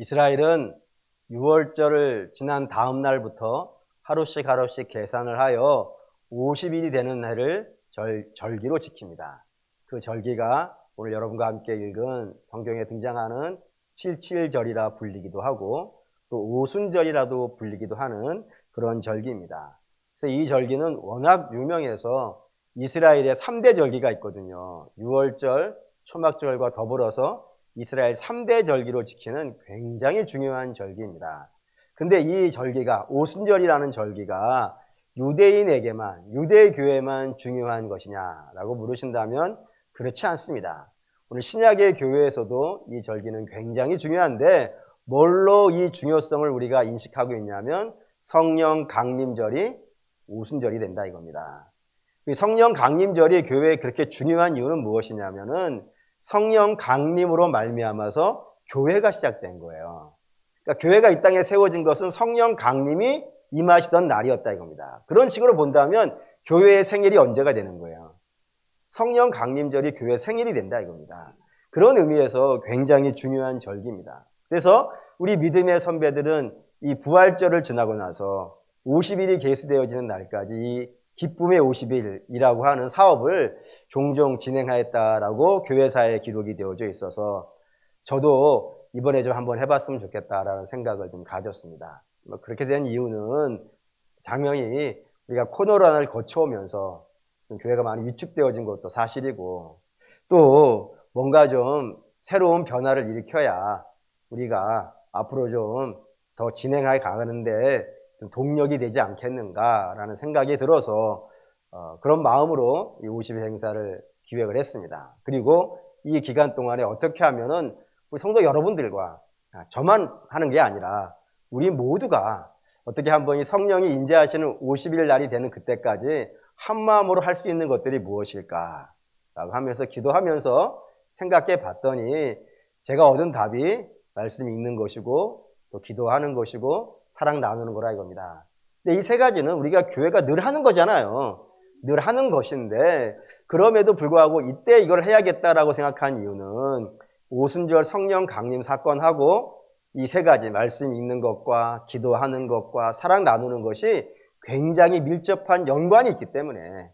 이스라엘은 6월절을 지난 다음 날부터 하루씩 계산을 하여 50일이 되는 해를 절기로 지킵니다. 그 절기가 오늘 여러분과 함께 읽은 성경에 등장하는 77절이라 불리기도 하고 또 오순절이라도 불리기도 하는 그런 절기입니다. 그래서 이 절기는 워낙 유명해서 이스라엘의 3대 절기가 있거든요. 6월절, 초막절과 더불어서 이스라엘 3대 절기로 지키는 굉장히 중요한 절기입니다. 근데 이 절기가, 오순절이라는 절기가 유대인에게만, 유대교회만 중요한 것이냐라고 물으신다면 그렇지 않습니다. 오늘 신약의 교회에서도 이 절기는 굉장히 중요한데 뭘로 이 중요성을 우리가 인식하고 있냐면 성령 강림절이 오순절이 된다 이겁니다. 성령 강림절이 교회에 그렇게 중요한 이유는 무엇이냐면은 성령 강림으로 말미암아서 교회가 시작된 거예요. 그러니까 교회가 이 땅에 세워진 것은 성령 강림이 임하시던 날이었다 이겁니다. 그런 식으로 본다면 교회의 생일이 언제가 되는 거예요? 성령 강림절이 교회 생일이 된다 이겁니다. 그런 의미에서 굉장히 중요한 절기입니다. 그래서 우리 믿음의 선배들은 이 부활절을 지나고 나서 50일이 계수되어지는 날까지 이 기쁨의 50일이라고 하는 사업을 종종 진행하였다라고 교회사에 기록이 되어져 있어서 저도 이번에 좀 한번 해봤으면 좋겠다라는 생각을 좀 가졌습니다. 그렇게 된 이유는 당연히 우리가 코로나를 거쳐오면서 좀 교회가 많이 위축되어진 것도 사실이고 또 뭔가 좀 새로운 변화를 일으켜야 우리가 앞으로 좀 더 진행해 가는데 좀 동력이 되지 않겠는가라는 생각이 들어서 그런 마음으로 이 50일 행사를 기획을 했습니다. 그리고 이 기간 동안에 어떻게 하면은 우리 성도 여러분들과 저만 하는 게 아니라 우리 모두가 어떻게 한번 이 성령이 임재하시는 50일 날이 되는 그때까지 한 마음으로 할 수 있는 것들이 무엇일까라고 하면서 기도하면서 생각해 봤더니 제가 얻은 답이 말씀 읽는 것이고 또 기도하는 것이고 사랑 나누는 거라 이겁니다. 근데 이 세 가지는 우리가 교회가 늘 하는 거잖아요. 늘 하는 것인데 그럼에도 불구하고 이때 이걸 해야겠다라고 생각한 이유는 오순절 성령 강림 사건하고 이 세 가지 말씀 읽는 것과 기도하는 것과 사랑 나누는 것이 굉장히 밀접한 연관이 있기 때문에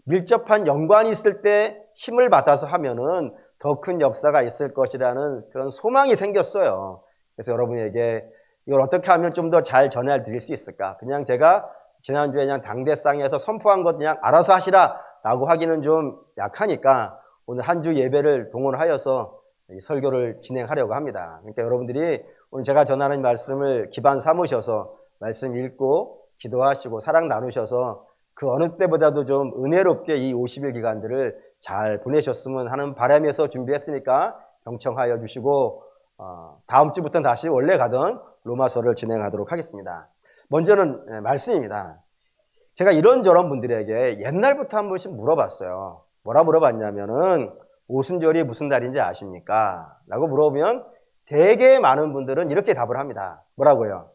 밀접한 연관이 있을 때 힘을 받아서 하면은 더 큰 역사가 있을 것이라는 그런 소망이 생겼어요. 그래서 여러분에게 이걸 어떻게 하면 좀 더 잘 전해드릴 수 있을까? 그냥 제가 지난주에 그냥 당대상에서 선포한 것 그냥 알아서 하시라 라고 하기는 좀 약하니까 오늘 한 주 예배를 동원하여서 설교를 진행하려고 합니다. 그러니까 여러분들이 오늘 제가 전하는 말씀을 기반 삼으셔서 말씀 읽고 기도하시고 사랑 나누셔서 그 어느 때보다도 좀 은혜롭게 이 50일 기간들을 잘 보내셨으면 하는 바람에서 준비했으니까 경청하여 주시고 다음 주부터는 다시 원래 가던 로마서를 진행하도록 하겠습니다. 먼저는 말씀입니다. 제가 이런저런 분들에게 옛날부터 한 번씩 물어봤어요. 뭐라 물어봤냐면은 오순절이 무슨 날인지 아십니까? 라고 물어보면 되게 많은 분들은 이렇게 답을 합니다. 뭐라고요?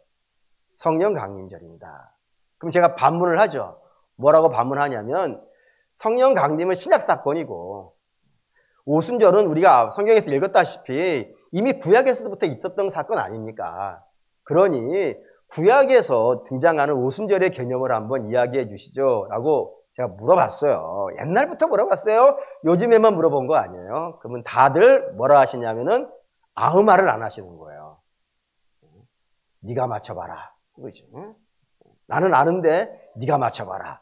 성령 강림절입니다. 그럼 제가 반문을 하죠. 뭐라고 반문하냐면 성령 강림은 신약 사건이고 오순절은 우리가 성경에서 읽었다시피 이미 구약에서부터 있었던 사건 아닙니까? 그러니 구약에서 등장하는 오순절의 개념을 한번 이야기해 주시죠 라고 제가 물어봤어요. 옛날부터 물어봤어요. 요즘에만 물어본 거 아니에요. 그러면 다들 뭐라 하시냐면은 아무 말을 안 하시는 거예요. 네가 맞춰봐라. 그거지. 나는 아는데 네가 맞춰봐라.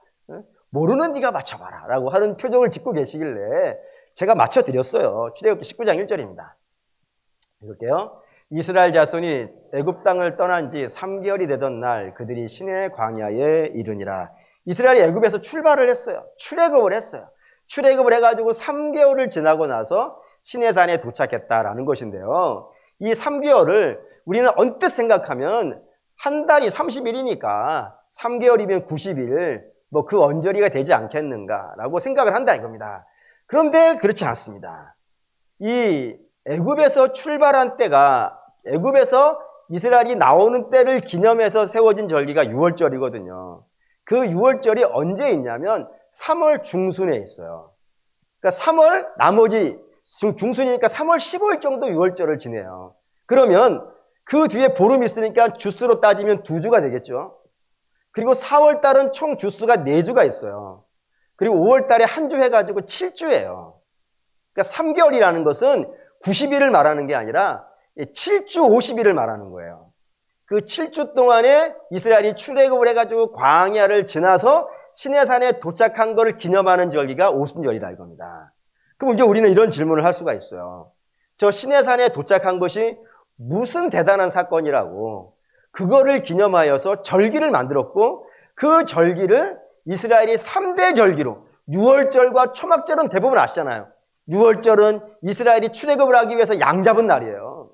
모르는 네가 맞춰봐라 라고 하는 표정을 짓고 계시길래 제가 맞춰드렸어요. 출애굽기 19장 1절입니다. 읽을게요. 이스라엘 자손이 애굽 땅을 떠난 지 3개월이 되던 날 그들이 시내 광야에 이르니라. 이스라엘이 애굽에서 출발을 했어요. 출애굽을 했어요. 출애굽을 해가지고 3개월을 지나고 나서 시내산에 도착했다라는 것인데요. 이 3개월을 우리는 언뜻 생각하면 한 달이 30일이니까 3개월이면 90일 뭐 그 언저리가 되지 않겠는가라고 생각을 한다 이겁니다. 그런데 그렇지 않습니다. 이 애굽에서 출발한 때가 애굽에서 이스라엘이 나오는 때를 기념해서 세워진 절기가 6월절이거든요. 그 6월절이 언제 있냐면 3월 중순에 있어요. 그러니까 3월 나머지 중순이니까 3월 15일 정도 6월절을 지내요. 그러면 그 뒤에 보름 있으니까 주수로 따지면 2주가 되겠죠. 그리고 4월 달은 총 주수가 4주가 있어요. 그리고 5월 달에 한 주 해가지고 7주예요. 그러니까 3개월이라는 것은 90일을 말하는 게 아니라 7주 50일을 말하는 거예요. 그 7주 동안에 이스라엘이 출애굽을 해가지고 광야를 지나서 시내산에 도착한 것을 기념하는 절기가 오순절이라 이겁니다. 그럼 이제 우리는 이런 질문을 할 수가 있어요. 저 시내산에 도착한 것이 무슨 대단한 사건이라고 그거를 기념하여서 절기를 만들었고 그 절기를 이스라엘이 3대 절기로 6월절과 초막절은 대부분 아시잖아요. 6월절은 이스라엘이 출애굽을 하기 위해서 양 잡은 날이에요.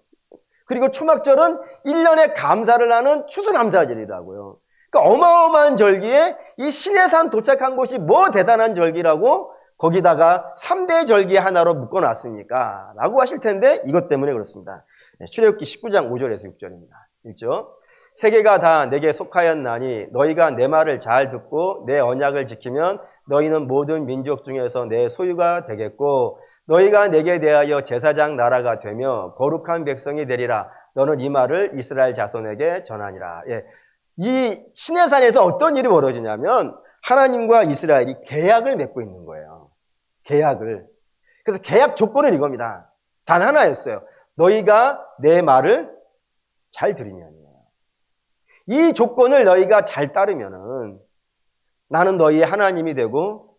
그리고 초막절은 1년에 감사를 하는 추수감사절이라고요. 그러니까 어마어마한 절기에 이 시내산 도착한 곳이 뭐 대단한 절기라고 거기다가 3대 절기 하나로 묶어놨습니까? 라고 하실 텐데 이것 때문에 그렇습니다. 출애굽기 19장 5절에서 6절입니다. 1절. 세계가 다 내게 속하였나니 너희가 내 말을 잘 듣고 내 언약을 지키면 너희는 모든 민족 중에서 내 소유가 되겠고 너희가 내게 대하여 제사장 나라가 되며 거룩한 백성이 되리라. 너는 이 말을 이스라엘 자손에게 전하니라. 예. 이 시내산에서 어떤 일이 벌어지냐면 하나님과 이스라엘이 계약을 맺고 있는 거예요. 계약을. 그래서 계약 조건은 이겁니다. 단 하나였어요. 너희가 내 말을 잘 들으면이에요. 이 조건을 너희가 잘 따르면은 나는 너희의 하나님이 되고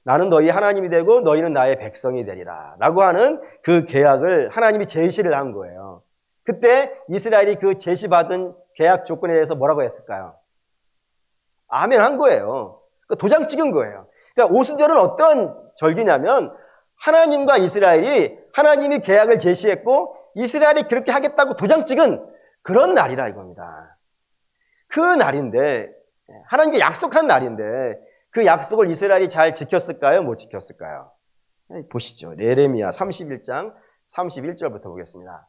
나는 너희의 하나님이 되고 너희는 나의 백성이 되리라 라고 하는 그 계약을 하나님이 제시를 한 거예요. 그때 이스라엘이 그 제시받은 계약 조건에 대해서 뭐라고 했을까요? 아멘 한 거예요. 도장 찍은 거예요. 그러니까 오순절은 어떤 절기냐면 하나님과 이스라엘이 하나님이 계약을 제시했고 이스라엘이 그렇게 하겠다고 도장 찍은 그런 날이라 이겁니다. 그 날인데 하나님께 약속한 날인데 그 약속을 이스라엘이 잘 지켰을까요? 못 지켰을까요? 보시죠. 예레미야 31장 31절부터 보겠습니다.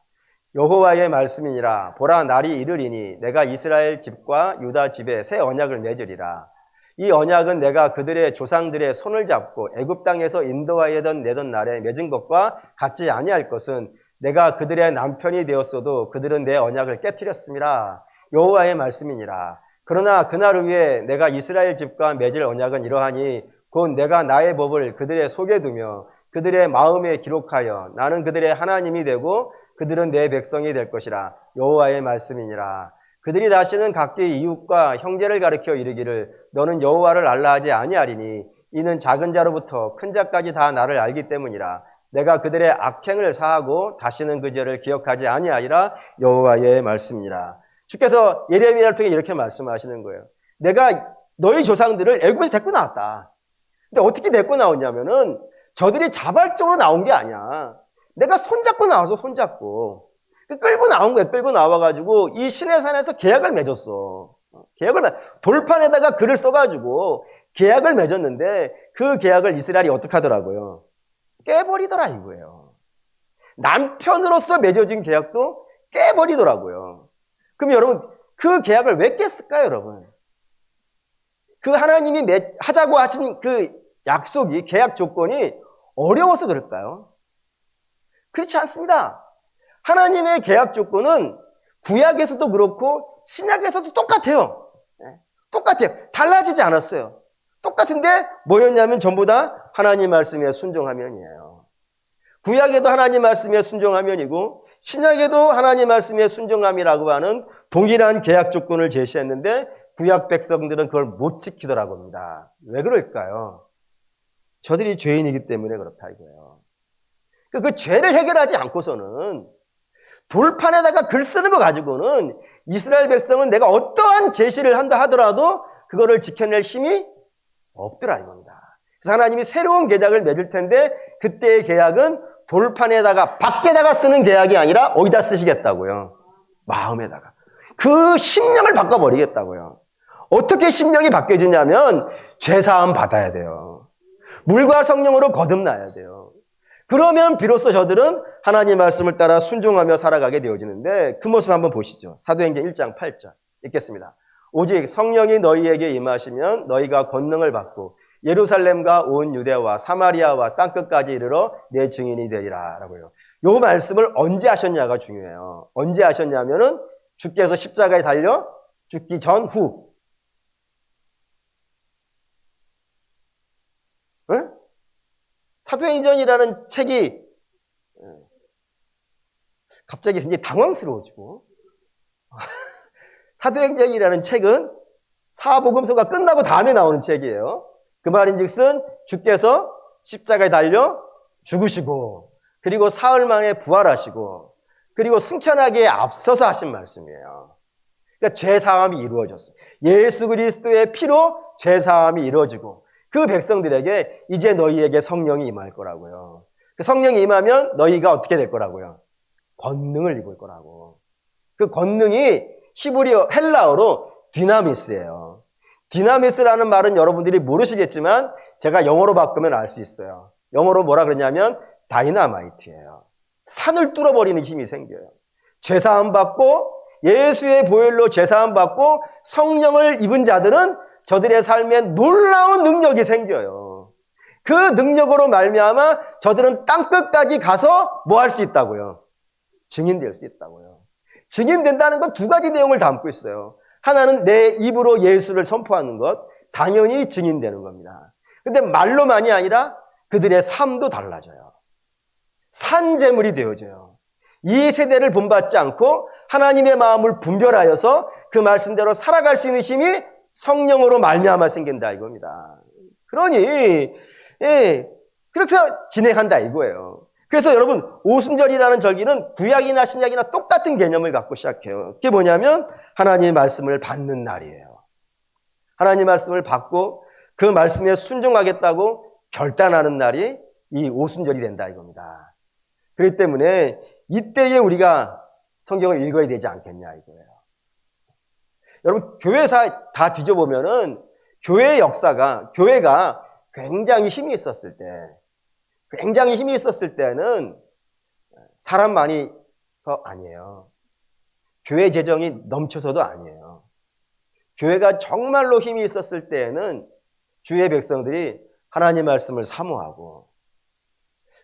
여호와의 말씀이니라. 보라 날이 이르리니 내가 이스라엘 집과 유다 집에 새 언약을 맺으리라. 이 언약은 내가 그들의 조상들의 손을 잡고 애굽 땅에서 인도하여 내던 날에 맺은 것과 같지 아니할 것은 내가 그들의 남편이 되었어도 그들은 내 언약을 깨트렸음이라. 여호와의 말씀이니라. 그러나 그날을 위해 내가 이스라엘 집과 맺을 언약은 이러하니 곧 내가 나의 법을 그들의 속에 두며 그들의 마음에 기록하여 나는 그들의 하나님이 되고 그들은 내 백성이 될 것이라. 여호와의 말씀이니라. 그들이 다시는 각기 이웃과 형제를 가리켜 이르기를 너는 여호와를 알라 하지 아니하리니 이는 작은 자로부터 큰 자까지 다 나를 알기 때문이라. 내가 그들의 악행을 사하고 다시는 그 죄를 기억하지 아니하리라. 여호와의 말씀이니라. 주께서 예레미야를 통해 이렇게 말씀하시는 거예요. 내가 너희 조상들을 애굽에서 데리고 나왔다. 근데 어떻게 데리고 나왔냐면은 저들이 자발적으로 나온 게 아니야. 내가 손잡고 나와서 손잡고 끌고 나온 거야. 끌고 나와가지고 이 시내산에서 계약을 맺었어. 돌판에다가 글을 써가지고 계약을 맺었는데 그 계약을 이스라엘이 어떻게 하더라고요? 깨버리더라 이거예요. 남편으로서 맺어진 계약도 깨버리더라고요. 그럼 여러분 그 계약을 왜 깼을까요, 여러분? 그 하나님이 하자고 하신 그 약속이 계약 조건이 어려워서 그럴까요? 그렇지 않습니다. 하나님의 계약 조건은 구약에서도 그렇고 신약에서도 똑같아요. 똑같아요. 달라지지 않았어요. 똑같은데 뭐였냐면 전부 다 하나님 말씀에 순종하면이에요. 구약에도 하나님 말씀에 순종하면이고 신약에도 하나님 말씀에 순종함이라고 하는 동일한 계약 조건을 제시했는데 구약 백성들은 그걸 못 지키더라고 합니다. 왜 그럴까요? 저들이 죄인이기 때문에 그렇다 이거예요. 그 죄를 해결하지 않고서는 돌판에다가 글 쓰는 거 가지고는 이스라엘 백성은 내가 어떠한 제시를 한다 하더라도 그거를 지켜낼 힘이 없더라 이겁니다. 그래서 하나님이 새로운 계약을 맺을 텐데 그때의 계약은 돌판에다가 밖에다가 쓰는 계약이 아니라 어디다 쓰시겠다고요? 마음에다가. 그 심령을 바꿔버리겠다고요. 어떻게 심령이 바뀌어지냐면 죄사함 받아야 돼요. 물과 성령으로 거듭나야 돼요. 그러면 비로소 저들은 하나님 말씀을 따라 순종하며 살아가게 되어지는데 그 모습 한번 보시죠. 사도행전 1장 8절 읽겠습니다. 오직 성령이 너희에게 임하시면 너희가 권능을 받고 예루살렘과 온 유대와 사마리아와 땅끝까지 이르러 내 증인이 되리라 라고요. 요 말씀을 언제 하셨냐가 중요해요. 언제 하셨냐면은 주께서 십자가에 달려 죽기 전후. 응? 사도행전이라는 책이 갑자기 굉장히 당황스러워지고 사도행전이라는 책은 사복음서가 끝나고 다음에 나오는 책이에요. 그 말인즉슨 주께서 십자가에 달려 죽으시고 그리고 사흘 만에 부활하시고 그리고 승천하기에 앞서서 하신 말씀이에요. 그러니까 죄사함이 이루어졌어요. 예수 그리스도의 피로 죄사함이 이루어지고 그 백성들에게 이제 너희에게 성령이 임할 거라고요. 그 성령이 임하면 너희가 어떻게 될 거라고요? 권능을 입을 거라고. 그 권능이 히브리어 헬라어로 디나미스예요. 디나미스라는 말은 여러분들이 모르시겠지만 제가 영어로 바꾸면 알 수 있어요. 영어로 뭐라 그러냐면 다이나마이트예요. 산을 뚫어버리는 힘이 생겨요. 죄사함 받고 예수의 보혈로 죄사함 받고 성령을 입은 자들은 저들의 삶에 놀라운 능력이 생겨요. 그 능력으로 말미암아 저들은 땅끝까지 가서 뭐 할 수 있다고요? 증인될 수 있다고요. 증인된다는 건 두 가지 내용을 담고 있어요. 하나는 내 입으로 예수를 선포하는 것, 당연히 증인되는 겁니다. 근데 말로만이 아니라 그들의 삶도 달라져요. 산재물이 되어져요. 이 세대를 본받지 않고 하나님의 마음을 분별하여서 그 말씀대로 살아갈 수 있는 힘이 성령으로 말미암아 생긴다 이겁니다. 그러니 그렇게 진행한다 이거예요. 그래서 여러분 오순절이라는 절기는 구약이나 신약이나 똑같은 개념을 갖고 시작해요. 그게 뭐냐면 하나님의 말씀을 받는 날이에요. 하나님의 말씀을 받고 그 말씀에 순종하겠다고 결단하는 날이 이 오순절이 된다 이겁니다. 그렇기 때문에 이때에 우리가 성경을 읽어야 되지 않겠냐 이거예요. 여러분 교회사 다 뒤져보면은 교회의 역사가 교회가 굉장히 힘이 있었을 때는 사람 많이서 아니에요. 교회 재정이 넘쳐서도 아니에요. 교회가 정말로 힘이 있었을 때에는 주의 백성들이 하나님의 말씀을 사모하고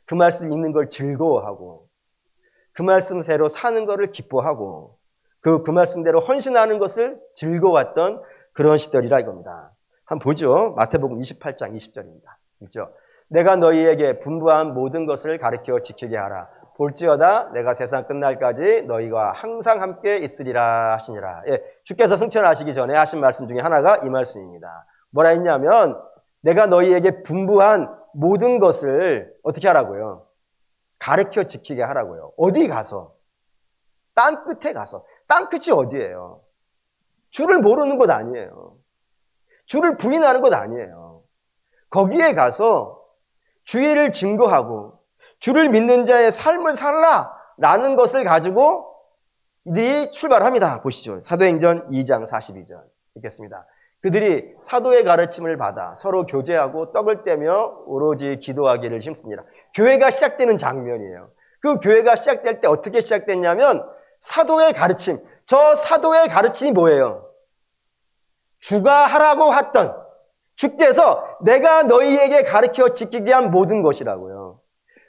그 말씀 읽는 걸 즐거워하고 그 말씀대로 사는 것을 기뻐하고 그 말씀대로 헌신하는 것을 즐거웠던 그런 시절이라 이겁니다. 한번 보죠. 마태복음 28장 20절입니다. 읽죠. 내가 너희에게 분부한 모든 것을 가르쳐 지키게 하라. 볼지어다 내가 세상 끝날까지 너희가 항상 함께 있으리라 하시니라. 주께서 승천하시기 전에 하신 말씀 중에 하나가 이 말씀입니다. 뭐라 했냐면 내가 너희에게 분부한 모든 것을 어떻게 하라고요? 가르쳐 지키게 하라고요. 어디 가서? 땅 끝에 가서. 땅 끝이 어디예요? 주를 모르는 곳 아니에요. 주를 부인하는 곳 아니에요. 거기에 가서 주의를 증거하고 주를 믿는 자의 삶을 살라라는 것을 가지고 이들이 출발합니다. 보시죠. 사도행전 2장 42절 읽겠습니다. 그들이 사도의 가르침을 받아 서로 교제하고 떡을 떼며 오로지 기도하기를 힘쓰니라. 교회가 시작되는 장면이에요. 그 교회가 시작될 때 어떻게 시작됐냐면 사도의 가르침. 저 사도의 가르침이 뭐예요? 주가 하라고 했던 주께서 내가 너희에게 가르쳐 지키게 한 모든 것이라고요.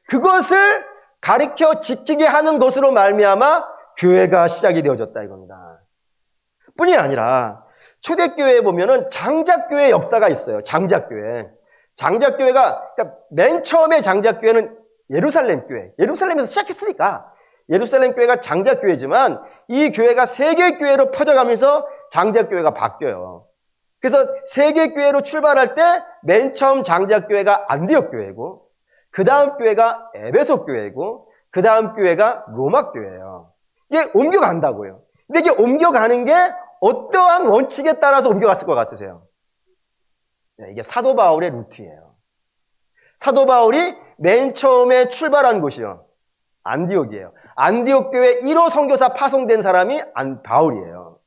그것을 가르쳐 지키게 하는 것으로 말미암아 교회가 시작이 되어졌다 이겁니다. 뿐이 아니라 초대교회에 보면은 장작교회 역사가 있어요. 장작교회. 장작교회가 그러니까 맨 처음에 장작교회는 예루살렘 교회. 예루살렘에서 시작했으니까 예루살렘 교회가 장작교회지만 이 교회가 세계교회로 퍼져가면서 장작교회가 바뀌어요. 그래서 세계교회로 출발할 때 맨 처음 장작교회가 안디옥 교회고 그 다음 교회가 에베소 교회고 그 다음 교회가 로마 교회예요. 이게 옮겨간다고요. 근데 이게 옮겨가는 게 어떠한 원칙에 따라서 옮겨갔을 것 같으세요? 이게 사도 바울의 루트예요. 사도 바울이 맨 처음에 출발한 곳이요. 안디옥이에요. 안디옥 교회 1호 선교사 파송된 사람이 바울이에요.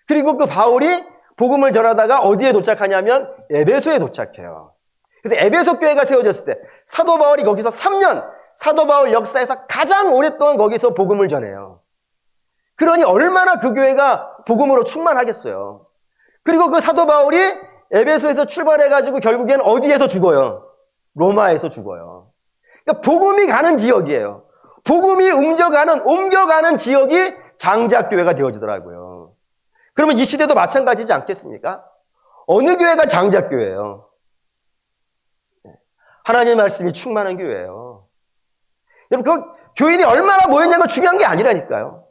그리고 그 바울이 복음을 전하다가 어디에 도착하냐면 에베소에 도착해요. 그래서 에베소 교회가 세워졌을 때 사도 바울이 거기서 3년, 사도 바울 역사에서 가장 오랫동안 거기서 복음을 전해요. 그러니 얼마나 그 교회가 복음으로 충만하겠어요. 그리고 그 사도 바울이 에베소에서 출발해가지고 결국엔 어디에서 죽어요? 로마에서 죽어요. 그러니까 복음이 가는 지역이에요. 복음이 옮겨가는 지역이 장작교회가 되어지더라고요. 그러면 이 시대도 마찬가지지 않겠습니까? 어느 교회가 장작교회예요? 하나님의 말씀이 충만한 교회예요. 여러분, 그 교인이 얼마나 모였냐가 중요한 게 아니라니까요.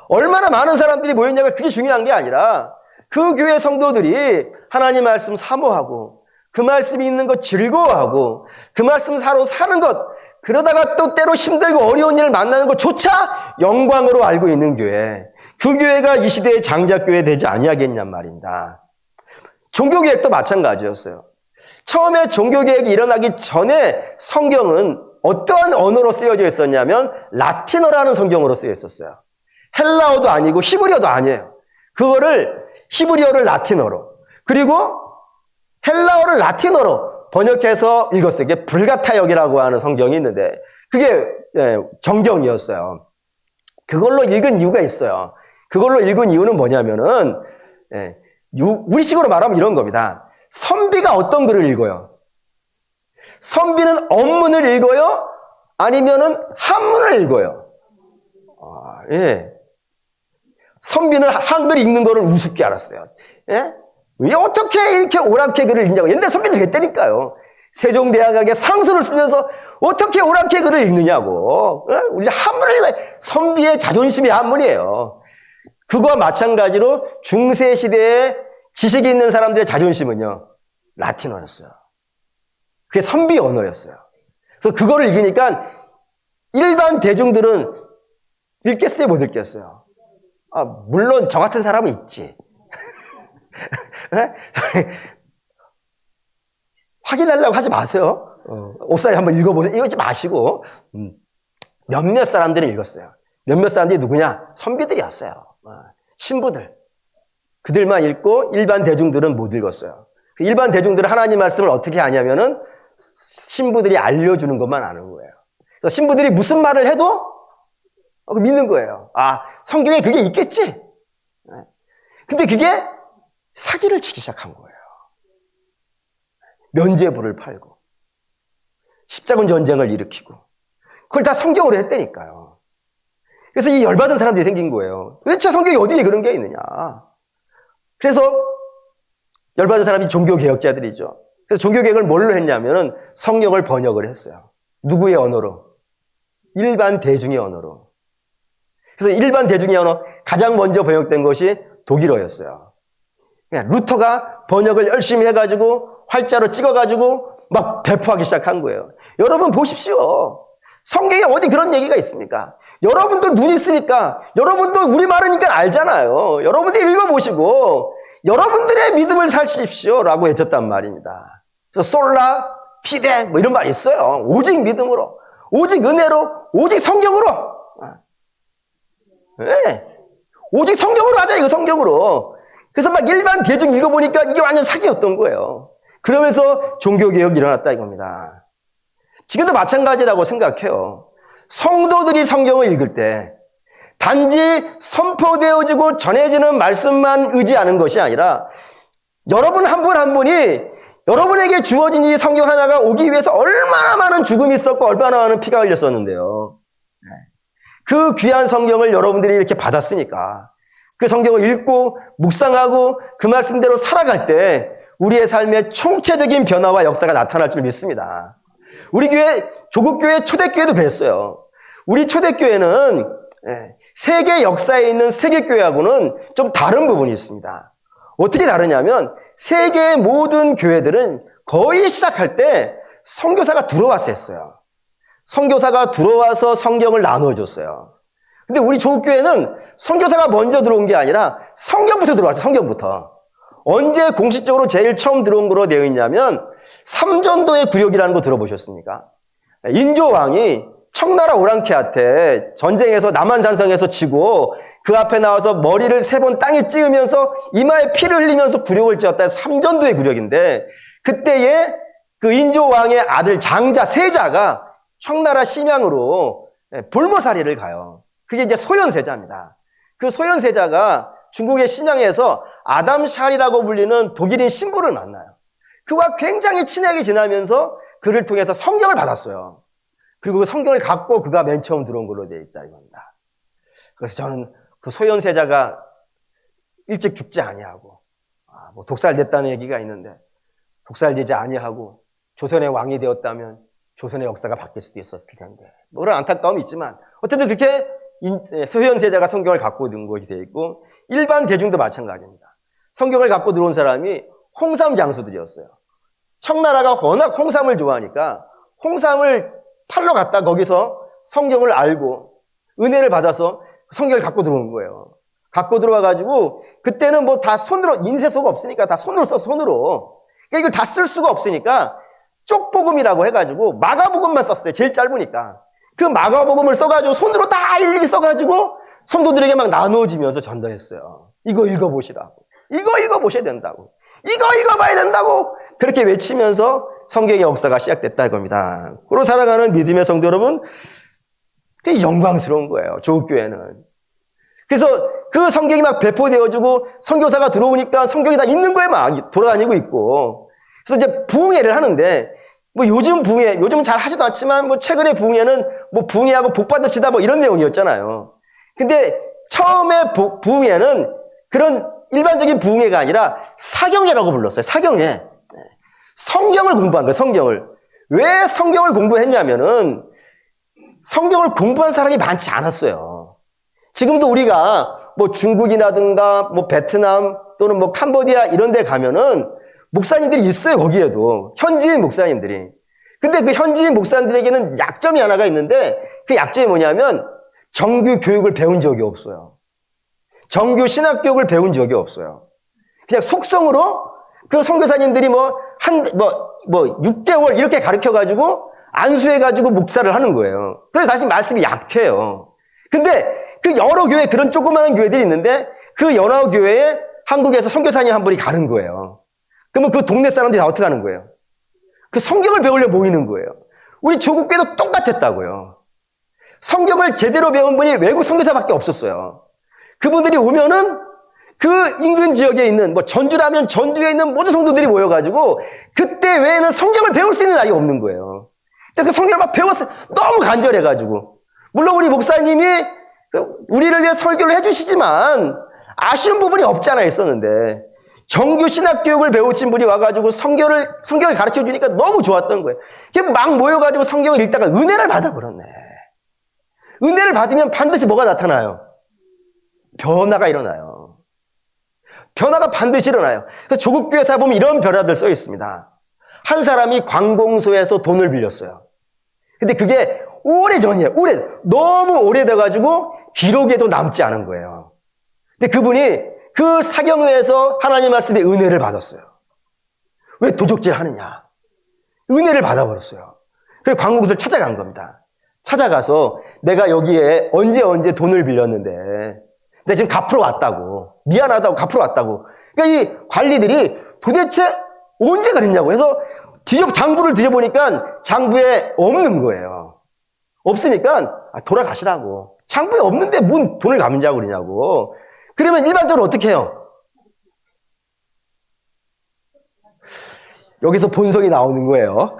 얼마나 많은 사람들이 모였냐가 그게 중요한 게 아니라 그 교회 성도들이 하나님 말씀 사모하고 그 말씀이 있는 것 즐거워하고 그 말씀 사로 사는 것, 그러다가 또 때로 힘들고 어려운 일을 만나는 것조차 영광으로 알고 있는 교회, 그 교회가 이 시대의 장작교회 되지 아니하겠냔 말입니다. 종교개혁도 마찬가지였어요. 처음에 종교개혁이 일어나기 전에 성경은 어떠한 언어로 쓰여져 있었냐면 라틴어라는 성경으로 쓰여 있었어요. 헬라어도 아니고 히브리어도 아니에요. 그거를 히브리어를 라틴어로, 그리고 헬라어를 라틴어로 번역해서 읽었어요. 이게 불가타역이라고 하는 성경이 있는데 그게 정경이었어요. 그걸로 읽은 이유가 있어요. 그걸로 읽은 이유는 뭐냐면은 우리식으로 말하면 이런 겁니다. 선비가 어떤 글을 읽어요? 선비는 언문을 읽어요? 아니면은 한문을 읽어요? 선비는 한글 읽는 거를 우습게 알았어요. 왜 어떻게 이렇게 오랑캐 글을 읽냐고. 옛날 선비들이 그랬다니까요. 세종대왕에게 상소를 쓰면서 어떻게 오랑캐 글을 읽느냐고. 우리 한문을 읽어요. 선비의 자존심이 한문이에요. 그거와 마찬가지로 중세시대에 지식이 있는 사람들의 자존심은요, 라틴어였어요. 그게 선비 언어였어요. 그래서 그거를 읽으니까 일반 대중들은 읽겠어요, 못 읽겠어요? 물론 저 같은 사람은 있지. 확인하려고 하지 마세요. 옵사에 한번 읽어보세요. 이거 하지 마시고. 몇몇 사람들은 읽었어요. 몇몇 사람들이 누구냐? 선비들이었어요. 신부들. 그들만 읽고 일반 대중들은 못 읽었어요. 일반 대중들은 하나님 말씀을 어떻게 하냐면은 신부들이 알려주는 것만 아는 거예요. 그래서 신부들이 무슨 말을 해도 믿는 거예요. 성경에 그게 있겠지? 근데 그게 사기를 치기 시작한 거예요. 면죄부를 팔고 십자군 전쟁을 일으키고 그걸 다 성경으로 했다니까요. 그래서 이 열받은 사람들이 생긴 거예요. 도대체 성경에 어디에 그런 게 있느냐. 그래서 열받은 사람이 종교개혁자들이죠. 그래서 종교개혁을 뭘로 했냐면은 성경을 번역을 했어요. 누구의 언어로? 일반 대중의 언어로. 그래서 일반 대중의 언어 가장 먼저 번역된 것이 독일어였어요. 루터가 번역을 열심히 해가지고 활자로 찍어가지고 막 배포하기 시작한 거예요. 여러분 보십시오. 성경에 어디 그런 얘기가 있습니까? 여러분도 눈 있으니까, 여러분도 우리말이니까 알잖아요. 여러분들 읽어보시고 여러분들의 믿음을 사십시오 라고 외쳤단 말입니다. 그래서 솔라 피데 뭐 이런 말이 있어요. 오직 믿음으로, 오직 은혜로, 오직 성경으로. 오직 성경으로 하자, 이거 성경으로. 그래서 막 일반 대중 읽어보니까 이게 완전 사기였던 거예요. 그러면서 종교개혁이 일어났다 이겁니다. 지금도 마찬가지라고 생각해요. 성도들이 성경을 읽을 때 단지 선포되어지고 전해지는 말씀만 의지하는 것이 아니라 여러분 한 분 한 분이 여러분에게 주어진 이 성경 하나가 오기 위해서 얼마나 많은 죽음이 있었고 얼마나 많은 피가 흘렸었는데요. 그 귀한 성경을 여러분들이 이렇게 받았으니까 그 성경을 읽고 묵상하고 그 말씀대로 살아갈 때 우리의 삶에 총체적인 변화와 역사가 나타날 줄 믿습니다. 우리 교회, 조국교회 초대교회도 그랬어요. 우리 초대교회는 세계 역사에 있는 세계교회하고는 좀 다른 부분이 있습니다. 어떻게 다르냐면 세계의 모든 교회들은 거의 시작할 때 선교사가 들어와서 했어요. 선교사가 들어와서 성경을 나눠줬어요. 근데 우리 조국교회는 선교사가 먼저 들어온 게 아니라 성경부터 들어왔어요. 성경부터. 언제 공식적으로 제일 처음 들어온 거로 되어 있냐면 삼전도의 구역이라는 거 들어보셨습니까? 인조왕이 청나라 오랑캐한테 전쟁에서 남한산성에서 지고 그 앞에 나와서 머리를 3번 땅에 찍으면서 이마에 피를 흘리면서 구력을 지었다. 삼전도의 구력인데 그때에 그 인조왕의 아들 장자 세자가 청나라 심양으로 볼모살이를 가요. 그게 이제 소현세자입니다. 그 소현세자가 중국의 심양에서 아담 샬이라고 불리는 독일인 신부를 만나요. 그와 굉장히 친하게 지나면서 그를 통해서 성경을 받았어요. 그리고 그 성경을 갖고 그가 맨 처음 들어온 걸로 되어 있다 이겁니다. 그래서 저는 그 소현세자가 일찍 죽지 아니하고 뭐 독살됐다는 얘기가 있는데 독살되지 아니하고 조선의 왕이 되었다면 조선의 역사가 바뀔 수도 있었을 텐데 뭐 그런 안타까움이 있지만 어쨌든 그렇게 소현세자가 성경을 갖고 든 것이 되어 있고 일반 대중도 마찬가지입니다. 성경을 갖고 들어온 사람이 홍삼 장수들이었어요. 청나라가 워낙 홍삼을 좋아하니까 홍삼을 팔러 갔다 거기서 성경을 알고 은혜를 받아서 성경을 갖고 들어온 거예요. 갖고 들어와가지고 그때는 뭐 다 손으로 인쇄소가 없으니까 다 손으로 써 손으로. 그러니까 이걸 다 쓸 수가 없으니까 쪽복음이라고 해가지고 마가복음만 썼어요. 제일 짧으니까. 그 마가복음을 써가지고 손으로 다 일일이 써가지고 성도들에게 막 나누어지면서 전도했어요. 이거 읽어보시라고. 이거 읽어보셔야 된다고. 이거 읽어봐야 된다고. 그렇게 외치면서 성경의 역사가 시작됐다 이겁니다. 그로 살아가는 믿음의 성도 여러분, 그게 영광스러운 거예요. 조국교회는. 그래서 그 성경이 막 배포되어지고 선교사가 들어오니까 성경이 다 있는 거에 막 돌아다니고 있고. 그래서 이제 부흥회를 하는데 뭐 요즘 부흥회, 요즘은 잘 하지도 않지만 뭐 최근에 부흥회는 뭐 부흥회하고 복받읍시다 뭐 이런 내용이었잖아요. 근데 처음에 부흥회는 그런 일반적인 부흥회가 아니라 사경회라고 불렀어요. 사경회. 성경을 공부한 거예요. 성경을. 왜 성경을 공부했냐면은 성경을 공부한 사람이 많지 않았어요. 지금도 우리가 뭐 중국이라든가 뭐 베트남 또는 뭐 캄보디아 이런 데 가면은 목사님들이 있어요. 거기에도. 현지인 목사님들이. 근데 그 현지인 목사님들에게는 약점이 하나가 있는데 그 약점이 뭐냐면 정규 교육을 배운 적이 없어요. 정규 신학교육을 배운 적이 없어요. 그냥 속성으로 그 선교사님들이 6개월 이렇게 가르쳐가지고 안수해가지고 목사를 하는 거예요. 그래서 다시 말씀이 약해요. 근데 그 여러 교회, 그런 조그마한 교회들이 있는데 그 여러 교회에 한국에서 선교사님 한 분이 가는 거예요. 그러면 그 동네 사람들이 다 어떻게 하는 거예요? 그 성경을 배우려 모이는 거예요. 우리 조국교회도 똑같았다고요. 성경을 제대로 배운 분이 외국 선교사밖에 없었어요. 그분들이 오면은 그 인근 지역에 있는 뭐 전주라면 전주에 있는 모든 성도들이 모여가지고 그때 외에는 성경을 배울 수 있는 날이 없는 거예요. 그 성경을 막 배웠어요. 너무 간절해가지고. 물론 우리 목사님이 우리를 위해 설교를 해주시지만 아쉬운 부분이 없잖아 있었는데 정규 신학교육을 배우신 분이 와가지고 성경을 가르쳐 주니까 너무 좋았던 거예요. 막 모여가지고 성경을 읽다가 은혜를 받아버렸네. 은혜를 받으면 반드시 뭐가 나타나요? 변화가 일어나요. 변화가 반드시 일어나요. 그래서 조국교회사 보면 이런 변화들 써 있습니다. 한 사람이 관공서에서 돈을 빌렸어요. 근데 그게 오래전이에요. 너무 오래돼가지고 기록에도 남지 않은 거예요. 근데 그분이 그 사경회에서 하나님 말씀의 은혜를 받았어요. 왜 도적질 하느냐? 은혜를 받아버렸어요. 그래서 관공서를 찾아간 겁니다. 찾아가서 내가 여기에 언제 돈을 빌렸는데 내가 지금 갚으러 왔다고. 미안하다고 갚으러 왔다고. 그러니까 이 관리들이 도대체 언제 그랬냐고 해서 장부를 뒤져보니까 장부에 없는 거예요. 없으니까 돌아가시라고. 장부에 없는데 뭔 돈을 갚는다고 그러냐고. 그러면 일반적으로 어떻게 해요? 여기서 본성이 나오는 거예요.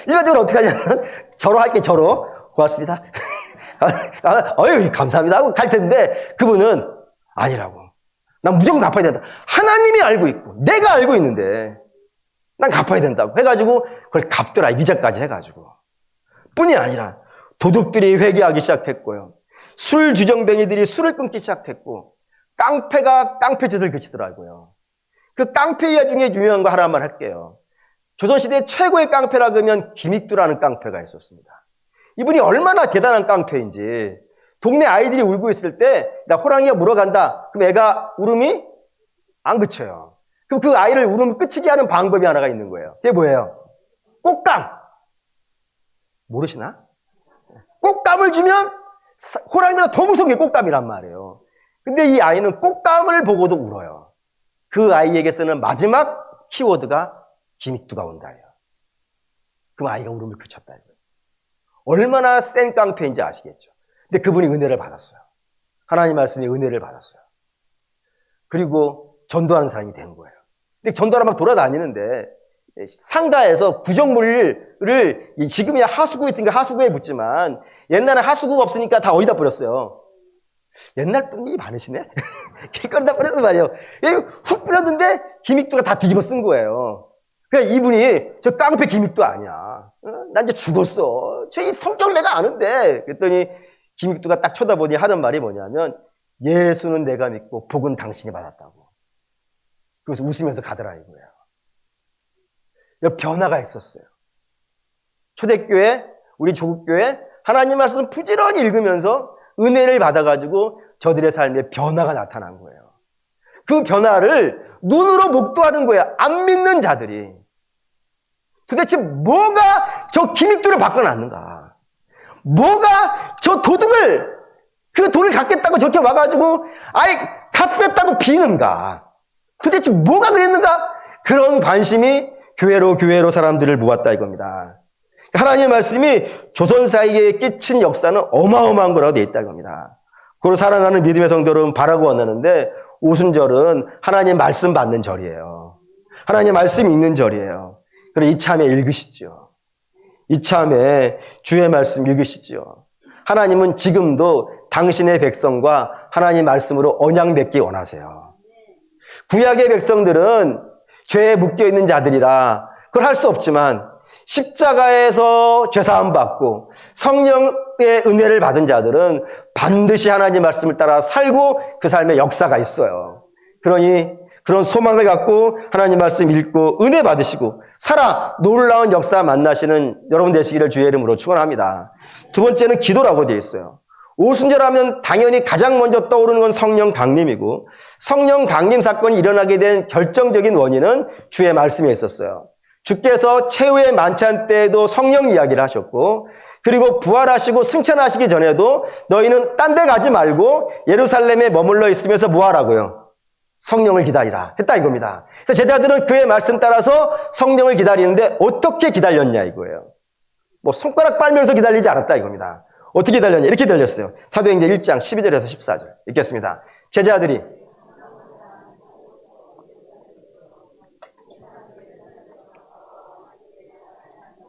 일반적으로 어떻게 하냐면 저로 할게. 저로. 고맙습니다. 어휴 감사합니다 하고 갈 텐데 그분은 아니라고. 난 무조건 갚아야 된다. 하나님이 알고 있고 내가 알고 있는데 난 갚아야 된다고 해가지고 그걸 갚더라. 이자까지 해가지고. 뿐이 아니라 도둑들이 회개하기 시작했고요. 술 주정뱅이들이 술을 끊기 시작했고 깡패가 깡패짓을 그치더라고요. 그 깡패 이야 중에 유명한 거 하나만 할게요. 조선시대 최고의 깡패라 그러면 김익두라는 깡패가 있었습니다. 이분이 얼마나 대단한 깡패인지 동네 아이들이 울고 있을 때 나 호랑이가 물어간다. 그럼 애가 울음이 안 그쳐요. 그럼 그 아이를 울음 그치게 하는 방법이 하나가 있는 거예요. 그게 뭐예요? 꽃감. 모르시나? 꽃감을 주면 호랑이보다 더 무서운 게 꽃감이란 말이에요. 근데 이 아이는 꽃감을 보고도 울어요. 그 아이에게 쓰는 마지막 키워드가 김익두가 온다예요. 그럼 아이가 울음을 그쳤다. 얼마나 센 깡패인지 아시겠죠? 근데 그분이 은혜를 받았어요. 하나님 말씀에 은혜를 받았어요. 그리고 전도하는 사람이 된 거예요. 근데 전도하러 막 돌아다니는데 상가에서 구정물을 지금이야 하수구 있으니까 하수구에 묻지만 옛날에 하수구가 없으니까 다 어디다 뿌렸어요? 옛날 분들이 많으시네? 길거리다 뿌려서 말이에요. 훅 뿌렸는데 기믹도가 다 뒤집어 쓴 거예요. 그러니까 이분이 저 깡패 기믹도 아니야. 난 이제 죽었어. 저 이 성격을 내가 아는데. 그랬더니 기믹도가 딱 쳐다보니 하는 말이 뭐냐면 예수는 내가 믿고 복은 당신이 받았다고. 그래서 웃으면서 가더라 이거예요. 변화가 있었어요. 초대교회, 우리 조국교회 하나님 말씀 부지런히 읽으면서 은혜를 받아가지고 저들의 삶에 변화가 나타난 거예요. 그 변화를 눈으로 목도하는 거예요. 안 믿는 자들이. 도대체 뭐가 저 기믹도를 바꿔놨는가? 뭐가 저 도둑을 그 돈을 갚겠다고 저렇게 와가지고 아예 갚겠다고 비는가? 도대체 뭐가 그랬는가? 그런 관심이 교회로 사람들을 모았다 이겁니다. 하나님의 말씀이 조선사에게 끼친 역사는 어마어마한 거라고 되어 있다 이겁니다. 그걸 사랑하는 믿음의 성도들은 바라고 원하는데 오순절은 하나님 말씀 받는 절이에요. 하나님 말씀 읽는 절이에요. 그럼 이참에 읽으시죠. 이참에 주의 말씀 읽으시죠. 하나님은 지금도 당신의 백성과 하나님 말씀으로 언약 맺기 원하세요. 구약의 백성들은 죄에 묶여있는 자들이라 그걸 할 수 없지만 십자가에서 죄사함 받고 성령의 은혜를 받은 자들은 반드시 하나님 말씀을 따라 살고 그 삶에 역사가 있어요. 그러니 그런 소망을 갖고 하나님 말씀 읽고 은혜 받으시고 살아 놀라운 역사 만나시는 여러분 되시기를 주의 이름으로 축원합니다. 두 번째는 기도라고 되어 있어요. 오순절하면 당연히 가장 먼저 떠오르는 건 성령 강림이고 성령 강림 사건이 일어나게 된 결정적인 원인은 주의 말씀에 있었어요. 주께서 최후의 만찬 때에도 성령 이야기를 하셨고 그리고 부활하시고 승천하시기 전에도 너희는 딴 데 가지 말고 예루살렘에 머물러 있으면서 뭐 하라고요? 성령을 기다리라 했다 이겁니다. 그래서 제자들은 그의 말씀 따라서 성령을 기다리는데 어떻게 기다렸냐 이거예요. 뭐 손가락 빨면서 기다리지 않았다 이겁니다. 어떻게 기다렸냐? 이렇게 기다렸어요. 사도행전 1장 12절에서 14절 읽겠습니다. 제자들이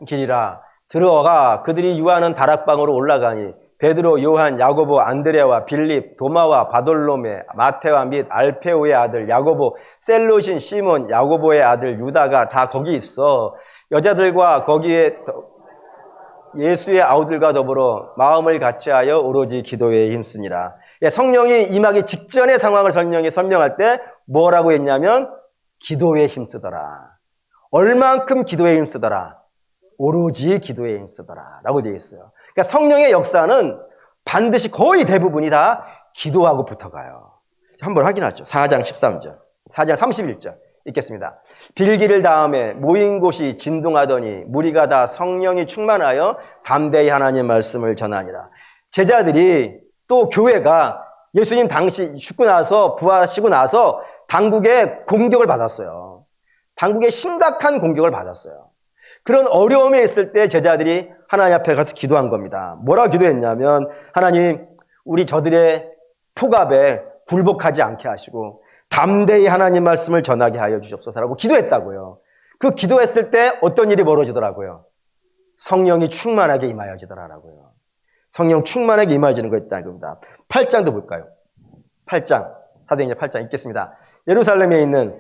길이라 들어가 그들이 유하는 다락방으로 올라가니 베드로, 요한, 야고보, 안드레와 빌립, 도마와 바돌로메, 마테와 및 알페오의 아들 야고보, 셀롯인 시몬, 야고보의 아들 유다가 다 거기 있어 여자들과 거기에 예수의 아우들과 더불어 마음을 같이하여 오로지 기도에 힘쓰니라. 성령이 임하기 직전의 상황을 설명할 때 뭐라고 했냐면 기도에 힘쓰더라. 얼만큼 기도에 힘쓰더라. 오로지 기도에 힘쓰더라 라고 되어 있어요. 그러니까 성령의 역사는 반드시 거의 대부분이 다 기도하고 붙어가요. 한번 확인하죠. 4장 13절, 4장 31절 읽겠습니다. 빌기를 다음에 모인 곳이 진동하더니 무리가 다 성령이 충만하여 담대히 하나님 말씀을 전하니라. 제자들이 또 교회가 예수님 당시 죽고 나서 부활하시고 나서 당국의 공격을 받았어요. 당국의 심각한 공격을 받았어요. 그런 어려움에 있을 때 제자들이 하나님 앞에 가서 기도한 겁니다. 뭐라고 기도했냐면 하나님 우리 저들의 폭압에 굴복하지 않게 하시고 담대히 하나님 말씀을 전하게 하여 주시옵소서라고 기도했다고요. 그 기도했을 때 어떤 일이 벌어지더라고요. 성령이 충만하게 임하여지더라고요. 성령 충만하게 임하여지는 거 있다 이겁니다. 8장도 볼까요? 8장 사도행전 8장 읽겠습니다. 예루살렘에 있는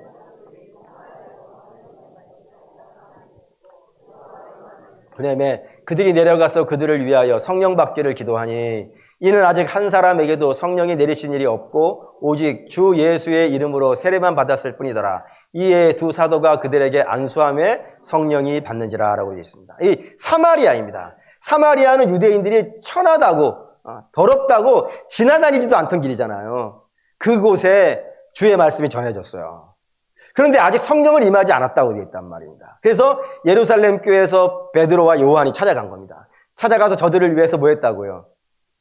그다음에 그들이 내려가서 그들을 위하여 성령 받기를 기도하니 이는 아직 한 사람에게도 성령이 내리신 일이 없고 오직 주 예수의 이름으로 세례만 받았을 뿐이더라. 이에 두 사도가 그들에게 안수함에 성령이 받는지라 라고 되어 있습니다. 이 사마리아입니다. 사마리아는 유대인들이 천하다고 더럽다고 지나다니지도 않던 길이잖아요. 그곳에 주의 말씀이 전해졌어요. 그런데 아직 성령을 임하지 않았다고 되어 있단 말입니다. 그래서 예루살렘 교회에서 베드로와 요한이 찾아간 겁니다. 찾아가서 저들을 위해서 뭐 했다고요?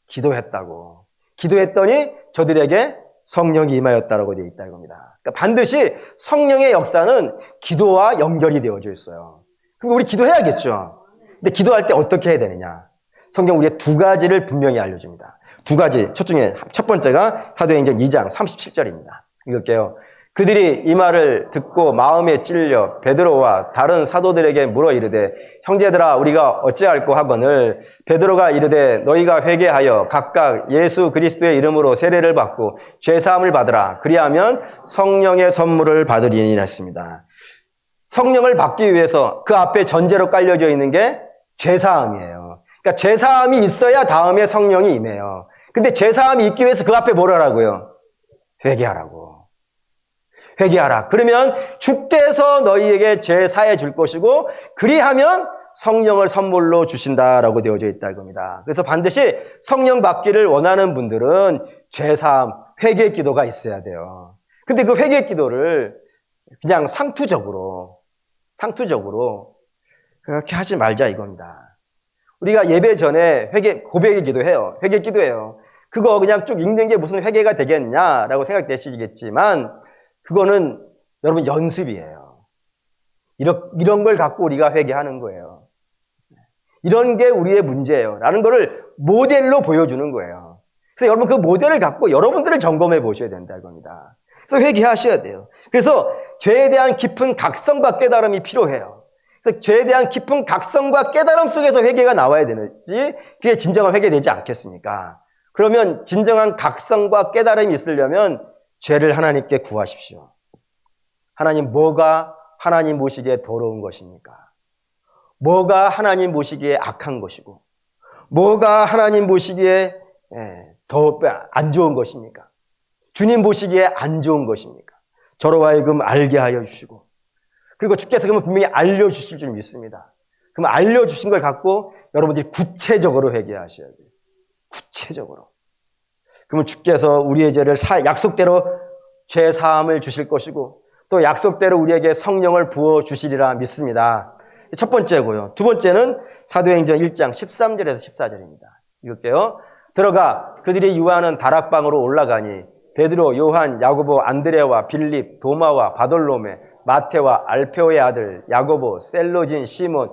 기도했다고. 기도했더니 저들에게 성령이 임하였다라고 되어 있다 이겁니다. 그러니까 반드시 성령의 역사는 기도와 연결이 되어져 있어요. 그럼 우리 기도해야겠죠. 근데 기도할 때 어떻게 해야 되느냐? 성경 우리의 두 가지를 분명히 알려줍니다. 두 가지. 첫 번째가 사도행전 2장 37절입니다. 읽을게요. 그들이 이 말을 듣고 마음에 찔려 베드로와 다른 사도들에게 물어 이르되 형제들아 우리가 어찌할꼬 하거늘 베드로가 이르되 너희가 회개하여 각각 예수 그리스도의 이름으로 세례를 받고 죄사함을 받으라 그리하면 성령의 선물을 받으리니 했습니다. 성령을 받기 위해서 그 앞에 전제로 깔려져 있는 게 죄사함이에요. 그러니까 죄사함이 있어야 다음에 성령이 임해요. 근데 죄사함이 있기 위해서 그 앞에 뭘 하라고요? 회개하라고. 회개하라. 그러면 주께서 너희에게 죄 사해 줄 것이고 그리하면 성령을 선물로 주신다라고 되어져 있다 이겁니다. 그래서 반드시 성령 받기를 원하는 분들은 죄사함, 회개 기도가 있어야 돼요. 근데 그 회개 기도를 그냥 상투적으로 그렇게 하지 말자 이겁니다. 우리가 예배 전에 고백의 기도해요. 회개 기도해요. 그거 그냥 쭉 읽는 게 무슨 회개가 되겠냐라고 생각되시겠지만 그거는 여러분 연습이에요. 이런 걸 갖고 우리가 회개하는 거예요. 이런 게 우리의 문제예요. 라는 거를 모델로 보여주는 거예요. 그래서 여러분 그 모델을 갖고 여러분들을 점검해 보셔야 된다 이겁니다. 그래서 회개하셔야 돼요. 그래서 죄에 대한 깊은 각성과 깨달음이 필요해요. 그래서 죄에 대한 깊은 각성과 깨달음 속에서 회개가 나와야 되는지 그게 진정한 회개되지 않겠습니까? 그러면 진정한 각성과 깨달음이 있으려면 죄를 하나님께 구하십시오. 하나님, 뭐가 하나님 보시기에 더러운 것입니까? 뭐가 하나님 보시기에 악한 것이고 뭐가 하나님 보시기에 더 안 좋은 것입니까? 주님 보시기에 안 좋은 것입니까? 저로 하여금 알게 하여 주시고 그리고 주께서 그러면 분명히 알려주실 줄 믿습니다. 그럼 알려주신 걸 갖고 여러분들이 구체적으로 회개하셔야 돼요. 구체적으로. 그러면 주께서 우리의 죄를 약속대로 죄 사함을 주실 것이고 또 약속대로 우리에게 성령을 부어주시리라 믿습니다. 첫 번째고요. 두 번째는 사도행전 1장 13절에서 14절입니다. 읽을게요. 들어가 그들이 유하는 다락방으로 올라가니 베드로, 요한, 야고보, 안드레와 빌립, 도마와 바돌로메, 마테와 알페오의 아들 야고보, 셀로진, 시몬,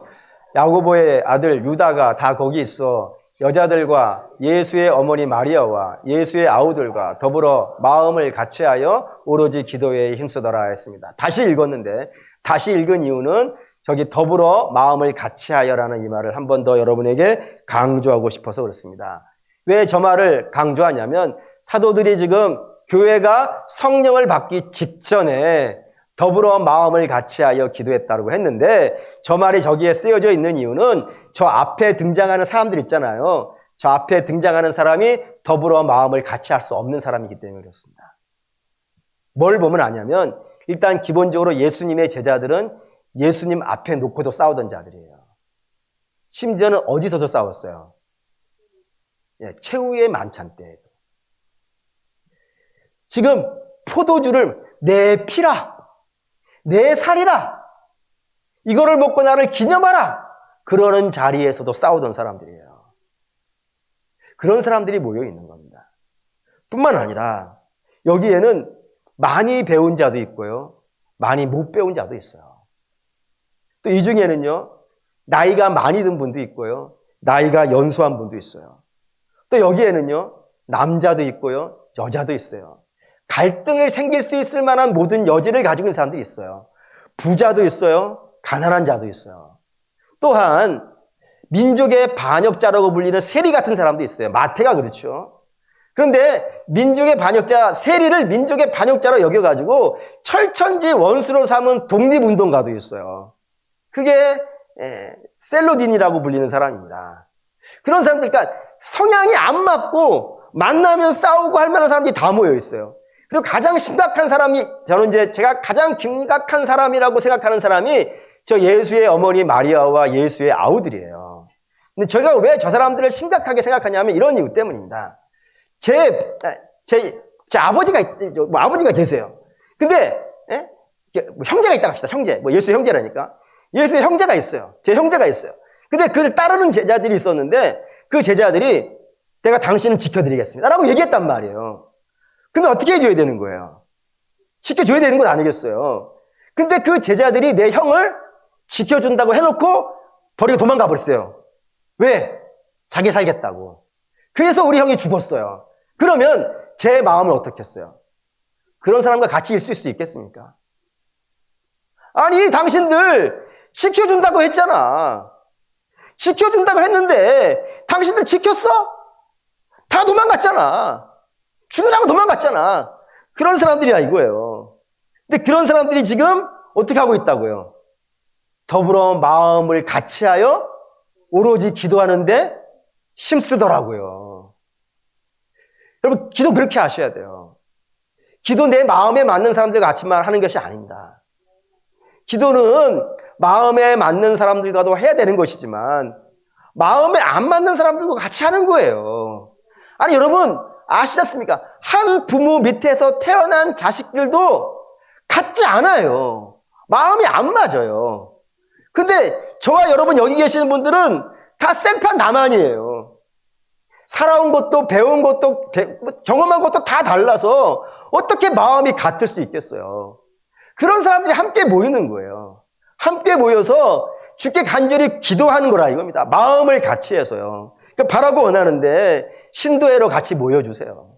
야고보의 아들 유다가 다 거기 있어 여자들과 예수의 어머니 마리아와 예수의 아우들과 더불어 마음을 같이하여 오로지 기도에 힘쓰더라 했습니다. 다시 읽었는데 다시 읽은 이유는 저기 더불어 마음을 같이하여라는 이 말을 한 번 더 여러분에게 강조하고 싶어서 그렇습니다. 왜 저 말을 강조하냐면 사도들이 지금 교회가 성령을 받기 직전에 더불어 마음을 같이하여 기도했다고 했는데 저 말이 저기에 쓰여져 있는 이유는 저 앞에 등장하는 사람들 있잖아요. 저 앞에 등장하는 사람이 더불어 마음을 같이 할 수 없는 사람이기 때문에 그렇습니다. 뭘 보면 아냐면 일단 기본적으로 예수님의 제자들은 예수님 앞에 놓고도 싸우던 자들이에요. 심지어는 어디서도 싸웠어요? 최후의 만찬 때에서. 지금 포도주를 내 피라, 내 살이라, 이거를 먹고 나를 기념하라, 그러는 자리에서도 싸우던 사람들이에요. 그런 사람들이 모여 있는 겁니다. 뿐만 아니라 여기에는 많이 배운 자도 있고요, 많이 못 배운 자도 있어요. 또 이 중에는요, 나이가 많이 든 분도 있고요, 나이가 연소한 분도 있어요. 또 여기에는요, 남자도 있고요, 여자도 있어요. 갈등을 생길 수 있을 만한 모든 여지를 가지고 있는 사람들이 있어요. 부자도 있어요, 가난한 자도 있어요. 또한 민족의 반역자라고 불리는 세리 같은 사람도 있어요. 마태가 그렇죠. 그런데 민족의 반역자, 세리를 민족의 반역자로 여겨가지고 철천지 원수로 삼은 독립운동가도 있어요. 그게 셀로딘이라고 불리는 사람입니다. 그런 사람들, 그러니까 성향이 안 맞고 만나면 싸우고 할 만한 사람들이 다 모여 있어요. 그리고 가장 심각한 사람이, 저는 이제 제가 가장 심각한 사람이라고 생각하는 사람이 저 예수의 어머니 마리아와 예수의 아우들이에요. 근데 제가 왜 저 사람들을 심각하게 생각하냐면 이런 이유 때문입니다. 제 아버지가 계세요. 근데 형제가 있다 합시다. 형제, 예수의 형제라니까. 예수의 형제가 있어요. 제 형제가 있어요. 근데 그를 따르는 제자들이 있었는데 그 제자들이 내가 당신을 지켜드리겠습니다 라고 얘기했단 말이에요. 그러면 어떻게 해줘야 되는 거예요? 지켜줘야 되는 건 아니겠어요. 근데 그 제자들이 내 형을 지켜준다고 해놓고 버리고 도망가 버렸어요. 왜? 자기 살겠다고. 그래서 우리 형이 죽었어요. 그러면 제 마음은 어떻겠어요? 그런 사람과 같이 있을 수 있겠습니까? 아니, 당신들 지켜준다고 했잖아. 지켜준다고 했는데 당신들 지켰어? 다 도망갔잖아. 죽으라고 도망갔잖아. 그런 사람들이야 이거예요. 근데 그런 사람들이 지금 어떻게 하고 있다고요? 더불어 마음을 같이하여 오로지 기도하는데 힘쓰더라고요. 여러분, 기도 그렇게 하셔야 돼요. 기도 내 마음에 맞는 사람들과 같이만 하는 것이 아닙니다. 기도는 마음에 맞는 사람들과도 해야 되는 것이지만 마음에 안 맞는 사람들과 같이 하는 거예요. 아니, 여러분 아시지 않습니까? 한 부모 밑에서 태어난 자식들도 같지 않아요. 마음이 안 맞아요. 근데 저와 여러분 여기 계시는 분들은 다 생판 나만이에요. 살아온 것도 배운 것도 경험한 것도 다 달라서 어떻게 마음이 같을 수 있겠어요. 그런 사람들이 함께 모이는 거예요. 함께 모여서 주께 간절히 기도하는 거라 이겁니다. 마음을 같이 해서요. 그러니까 바라고 원하는데 신도회로 같이 모여주세요.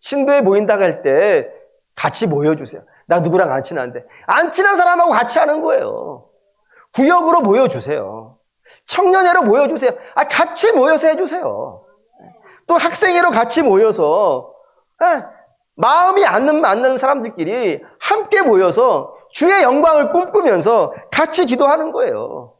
신도회 모인다고 할 때 같이 모여주세요. 나 누구랑 안 친한데 안 친한 사람하고 같이 하는 거예요. 구역으로 모여주세요. 청년회로 모여주세요. 같이 모여서 해주세요. 또 학생회로 같이 모여서 마음이 안 맞는 사람들끼리 함께 모여서 주의 영광을 꿈꾸면서 같이 기도하는 거예요.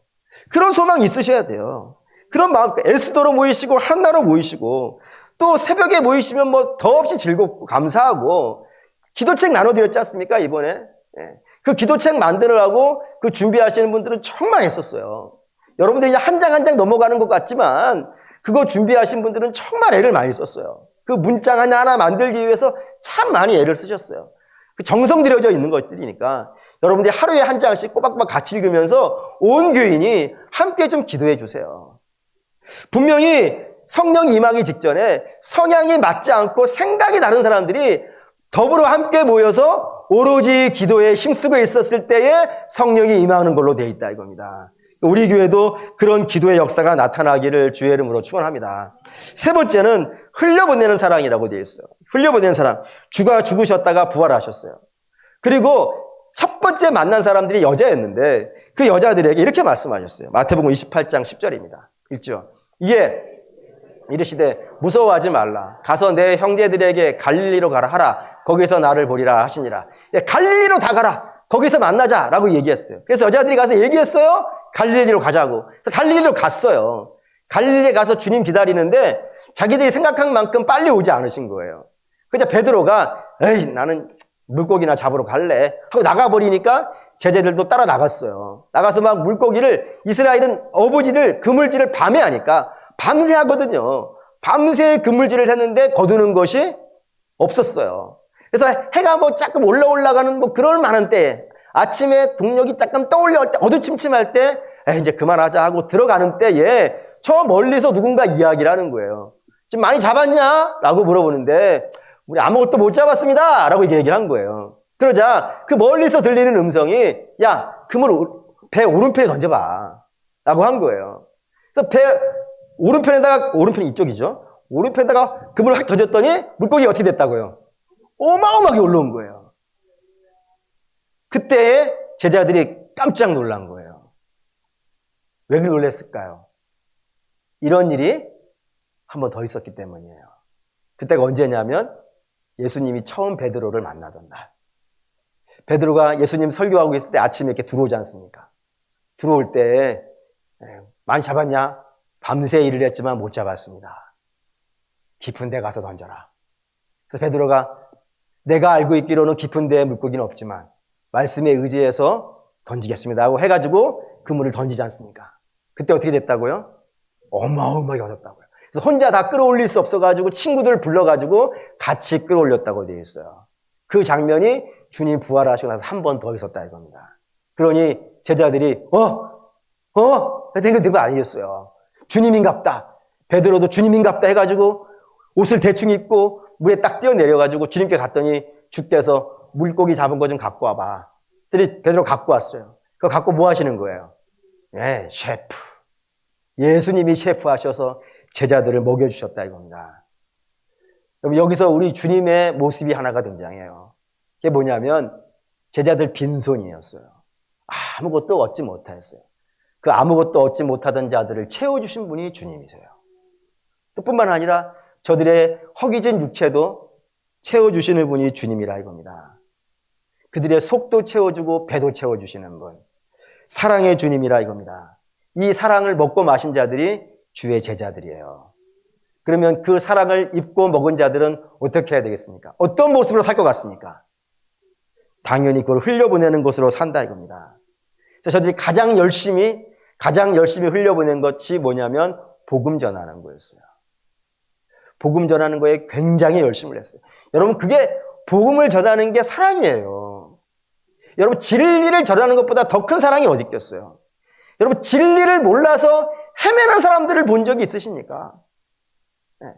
그런 소망이 있으셔야 돼요. 그런 마음, 에스더로 모이시고 한나로 모이시고 또 새벽에 모이시면 뭐 더없이 즐겁고 감사하고 기도책 나눠드렸지 않습니까 이번에? 그 기도책 만들으라고 그 준비하시는 분들은 정말 했었어요. 여러분들이 이제 한 장 한 장 넘어가는 것 같지만 그거 준비하신 분들은 정말 애를 많이 썼어요. 그 문장 하나하나 만들기 위해서 참 많이 애를 쓰셨어요. 그 정성 들여져 있는 것들이니까 여러분들이 하루에 한 장씩 꼬박꼬박 같이 읽으면서 온 교인이 함께 좀 기도해 주세요. 분명히 성령이 임하기 직전에 성향이 맞지 않고 생각이 다른 사람들이 더불어 함께 모여서 오로지 기도에 힘쓰고 있었을 때에 성령이 임하는 걸로 되어 있다 이겁니다. 우리 교회도 그런 기도의 역사가 나타나기를 주의 이름으로 축원합니다. 세 번째는 흘려보내는 사랑이라고 되어 있어요. 흘려보내는 사랑. 주가 죽으셨다가 부활하셨어요. 그리고 첫 번째 만난 사람들이 여자였는데 그 여자들에게 이렇게 말씀하셨어요. 마태복음 28장 10절입니다. 읽죠. 이에 이르시되 무서워하지 말라. 가서 내 형제들에게 갈릴리로 가라 하라. 거기서 나를 보리라 하시니라. 갈릴리로 다 가라. 거기서 만나자라고 얘기했어요. 그래서 여자들이 가서 얘기했어요. 갈릴리로 가자고. 그래서 갈릴리로 갔어요. 갈릴리에 가서 주님 기다리는데 자기들이 생각한 만큼 빨리 오지 않으신 거예요. 그래서 베드로가 에이 나는 물고기나 잡으러 갈래 하고 나가버리니까 제자들도 따라 나갔어요. 나가서 막 물고기를 이스라엘은 어부지를 그물질을 밤에 하니까 밤새 하거든요. 밤새 그물질을 했는데 거두는 것이 없었어요. 그래서 해가 뭐 조금 올라가는 뭐 그럴 만한 때 아침에 동력이 조금 떠올려 어두침침할 때 이제 그만하자 하고 들어가는 때에 저 멀리서 누군가 이야기를 하는 거예요. 지금 많이 잡았냐? 라고 물어보는데 우리 아무것도 못 잡았습니다. 라고 얘기를 한 거예요. 그러자 그 멀리서 들리는 음성이 야 그물 배 오른편에 던져봐 라고 한 거예요. 그래서 배 오른편에다가 오른편이 이쪽이죠. 오른편에다가 그물을 확 던졌더니 물고기가 어떻게 됐다고요? 어마어마하게 올라온 거예요. 그때 제자들이 깜짝 놀란 거예요. 왜 놀랐을까요? 이런 일이 한 번 더 있었기 때문이에요. 그때가 언제냐면 예수님이 처음 베드로를 만나던 날. 베드로가 예수님 설교하고 있을 때 아침에 이렇게 들어오지 않습니까? 들어올 때 많이 잡았냐? 밤새 일을 했지만 못 잡았습니다. 깊은 데 가서 던져라. 그래서 베드로가 내가 알고 있기로는 깊은 데에 물고기는 없지만 말씀에 의지해서 던지겠습니다 하고 해가지고 그물을 던지지 않습니까? 그때 어떻게 됐다고요? 어마어마하게 얻었다고요. 그래서 혼자 다 끌어올릴 수 없어가지고 친구들 불러가지고 같이 끌어올렸다고 되어 있어요. 그 장면이 주님 부활하시고 나서 한 번 더 있었다 이겁니다. 그러니 제자들이 된 거 아니겠어요. 주님인갑다. 베드로도 주님인갑다 해가지고 옷을 대충 입고 물에 딱 뛰어내려가지고 주님께 갔더니 주께서 물고기 잡은 거 좀 갖고 와봐. 그랬더니 베드로 갖고 왔어요. 그거 갖고 뭐 하시는 거예요? 셰프. 예수님이 셰프 하셔서 제자들을 먹여주셨다 이겁니다. 여러분 여기서 우리 주님의 모습이 하나가 등장해요. 그게 뭐냐면 제자들 빈손이었어요. 아무것도 얻지 못하였어요. 그 아무것도 얻지 못하던 자들을 채워주신 분이 주님이세요. 또 뿐만 아니라 저들의 허기진 육체도 채워주시는 분이 주님이라 이겁니다. 그들의 속도 채워주고 배도 채워주시는 분, 사랑의 주님이라 이겁니다. 이 사랑을 먹고 마신 자들이 주의 제자들이에요. 그러면 그 사랑을 입고 먹은 자들은 어떻게 해야 되겠습니까? 어떤 모습으로 살 것 같습니까? 당연히 그걸 흘려보내는 것으로 산다 이겁니다. 그래서 저들이 가장 열심히 흘려보낸 것이 뭐냐면 복음 전하는 거였어요. 복음 전하는 거에 굉장히 열심을 했어요. 여러분, 그게 복음을 전하는 게 사랑이에요. 여러분, 진리를 전하는 것보다 더 큰 사랑이 어디 있겠어요? 여러분, 진리를 몰라서 헤매는 사람들을 본 적이 있으십니까? 네.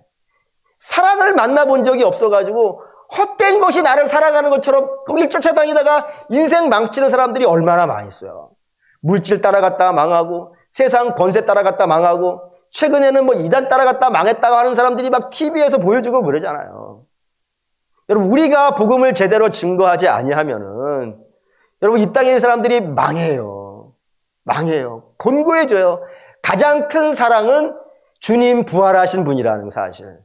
사랑을 만나본 적이 없어가지고 헛된 것이 나를 사랑하는 것처럼 거길 쫓아다니다가 인생 망치는 사람들이 얼마나 많이 있어요. 물질 따라갔다 망하고 세상 권세 따라갔다 망하고 최근에는 뭐 이단 따라갔다 망했다고 하는 사람들이 막 TV에서 보여주고 그러잖아요. 여러분, 우리가 복음을 제대로 증거하지 아니하면은 여러분, 이 땅에 있는 사람들이 망해요. 곤고해져요. 가장 큰 사랑은 주님 부활하신 분이라는 사실.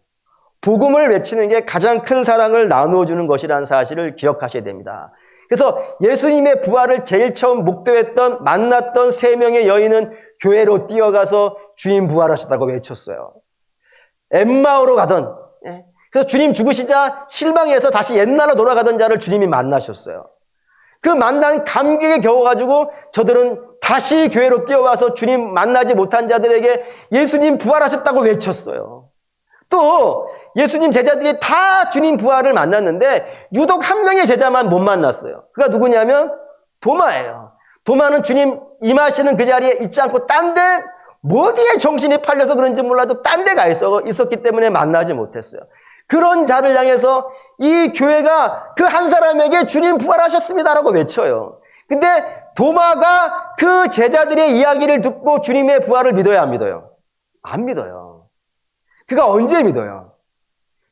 복음을 외치는 게 가장 큰 사랑을 나누어 주는 것이라는 사실을 기억하셔야 됩니다. 그래서 예수님의 부활을 제일 처음 목도했던 만났던 3명의 여인은 교회로 뛰어가서 주님 부활하셨다고 외쳤어요. 엠마오로 가던, 그래서 주님 죽으시자 실망해서 다시 옛날로 돌아가던 자를 주님이 만나셨어요. 그 만난 감격에 겨워가지고 저들은 다시 교회로 뛰어와서 주님 만나지 못한 자들에게 예수님 부활하셨다고 외쳤어요. 또 예수님 제자들이 다 주님 부활을 만났는데 유독 한 명의 제자만 못 만났어요. 그가 누구냐면 도마예요. 도마는 주님 임하시는 그 자리에 있지 않고 딴 데 어디에 정신이 팔려서 그런지 몰라도 딴 데 가 있었기 때문에 만나지 못했어요. 그런 자를 향해서 이 교회가 그 한 사람에게 주님 부활하셨습니다라고 외쳐요. 근데 도마가 그 제자들의 이야기를 듣고 주님의 부활을 믿어야 안 믿어요? 안 믿어요. 그가 언제 믿어요?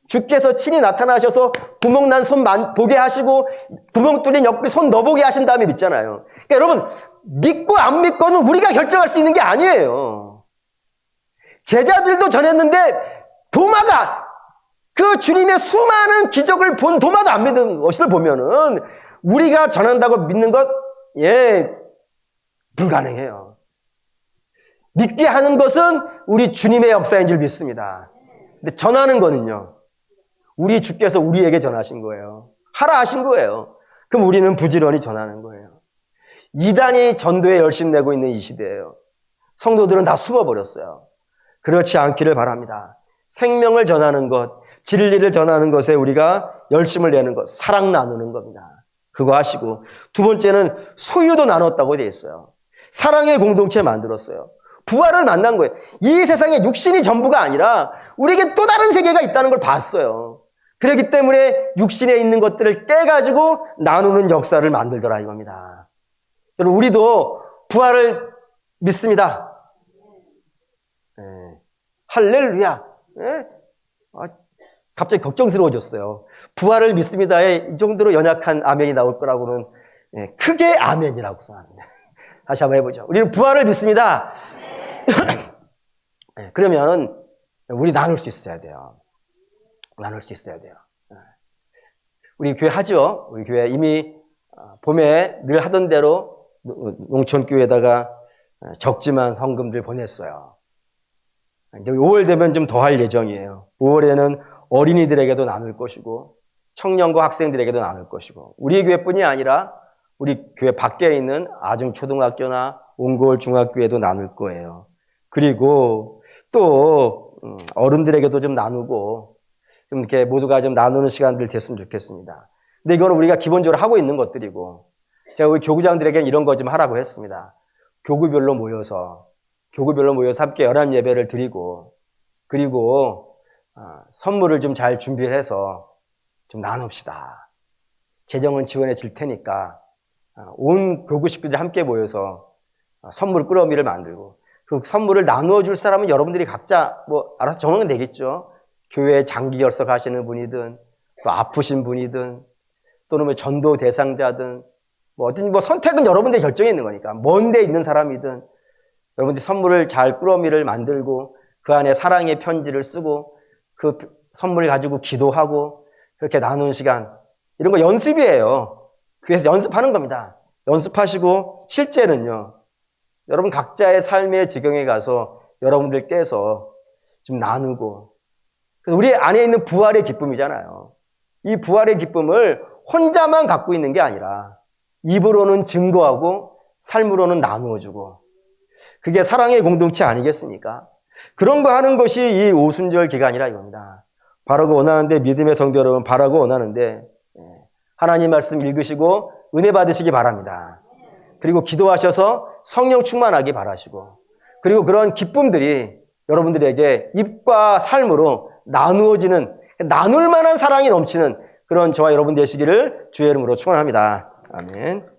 주께서 친히 나타나셔서 구멍 난 손 보게 하시고 구멍 뚫린 옆구리 손 넣어보게 하신 다음에 믿잖아요. 그러니까 여러분, 믿고 안 믿고는 우리가 결정할 수 있는 게 아니에요. 제자들도 전했는데 도마가 그 주님의 수많은 기적을 본 도마도 안 믿는 것을 보면은 우리가 전한다고 믿는 것, 불가능해요. 믿게 하는 것은 우리 주님의 역사인 줄 믿습니다. 근데 전하는 거는요, 우리 주께서 우리에게 전하신 거예요. 하라 하신 거예요. 그럼 우리는 부지런히 전하는 거예요. 이단이 전도에 열심 내고 있는 이 시대예요. 성도들은 다 숨어버렸어요. 그렇지 않기를 바랍니다. 생명을 전하는 것, 진리를 전하는 것에 우리가 열심을 내는 것, 사랑 나누는 겁니다. 그거 하시고, 두 번째는 소유도 나눴다고 되어 있어요. 사랑의 공동체 만들었어요. 부활을 만난 거예요. 이 세상에 육신이 전부가 아니라 우리에게 또 다른 세계가 있다는 걸 봤어요. 그렇기 때문에 육신에 있는 것들을 깨가지고 나누는 역사를 만들더라 이겁니다. 여러분, 우리도 부활을 믿습니다. 할렐루야. 갑자기 걱정스러워졌어요. 부활을 믿습니다에 이 정도로 연약한 아멘이 나올 거라고는 크게 아멘이라고 생각합니다. 다시 한번 해보죠. 우리는 부활을 믿습니다. 그러면 우리 나눌 수 있어야 돼요. 나눌 수 있어야 돼요. 우리 교회 하죠. 우리 교회 이미 봄에 늘 하던 대로 농촌교회에다가 적지만 헌금들 보냈어요. 이제 5월 되면 좀 더 할 예정이에요. 5월에는 어린이들에게도 나눌 것이고 청년과 학생들에게도 나눌 것이고 우리 교회뿐이 아니라 우리 교회 밖에 있는 아중초등학교나 옹골 중학교에도 나눌 거예요. 그리고 또 어른들에게도 좀 나누고 좀 이렇게 모두가 좀 나누는 시간들 됐으면 좋겠습니다. 근데 이거는 우리가 기본적으로 하고 있는 것들이고 제가 우리 교구장들에게는 이런 거 좀 하라고 했습니다. 교구별로 모여서 함께 연합 예배를 드리고 그리고 선물을 좀 잘 준비를 해서 좀 나눕시다. 재정은 지원해 줄 테니까 온 교구 식구들이 함께 모여서 선물 꾸러미를 만들고 그 선물을 나누어 줄 사람은 여러분들이 각자 뭐 알아서 정하면 되겠죠. 교회에 장기 결석하시는 분이든 또 아프신 분이든 또는 뭐 전도 대상자든 어떤 선택은 여러분들의 결정에 있는 거니까 먼 데 있는 사람이든 여러분들이 선물을 잘 꾸러미를 만들고 그 안에 사랑의 편지를 쓰고 그 선물을 가지고 기도하고 그렇게 나누는 시간 이런 거 연습이에요. 그래서 연습하는 겁니다. 연습하시고 실제는요. 여러분 각자의 삶의 지경에 가서 여러분들께서 좀 나누고 그래서 우리 안에 있는 부활의 기쁨이잖아요. 이 부활의 기쁨을 혼자만 갖고 있는 게 아니라 입으로는 증거하고 삶으로는 나누어주고 그게 사랑의 공동체 아니겠습니까? 그런 거 하는 것이 이 오순절 기간이라 이겁니다. 바라고 원하는데 믿음의 성도 여러분 바라고 원하는데 하나님 말씀 읽으시고 은혜 받으시기 바랍니다. 그리고 기도하셔서 성령 충만하기 바라시고 그리고 그런 기쁨들이 여러분들에게 입과 삶으로 나누어지는 나눌 만한 사랑이 넘치는 그런 저와 여러분 되시기를 주의 이름으로 축원합니다. 아멘.